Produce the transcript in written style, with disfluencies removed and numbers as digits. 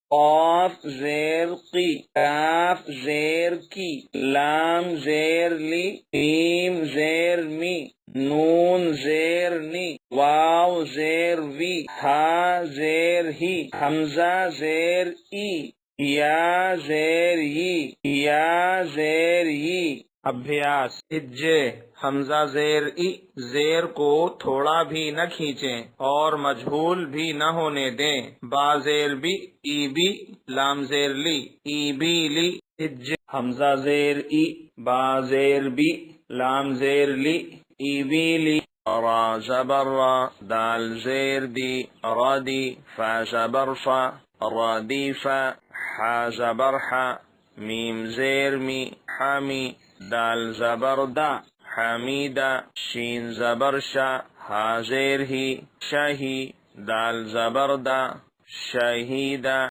قاف زیر قی، کاف زیر کی، لام زیر لی، میم زیر می، نون زیر نی، واو زیر وی، ہا زیر ہی، حمزہ زیر ای، یا زیر ی، یا زیر ی۔ ابھیاس ہجے حمزہ زیر ای، زیر کو تھوڑا بھی نہ کھینچیں اور مجہول بھی نہ ہونے دیں۔ با زیر بی، ای بی، لام زیر لی، ای بی لی۔ ہجے حمزہ زیر ای، با زیر بی، لام زیر لی، ای بی لی۔ را زبر را، دال زیر دی، ردی، فا زبر فا، ردی فا، حا زبر حا، میم زیر می، حمی، دال زبر دا، حمیدہ، شین زبر شا، ہا زیر ہی، شہی، دال زبر دا، شہیدہ۔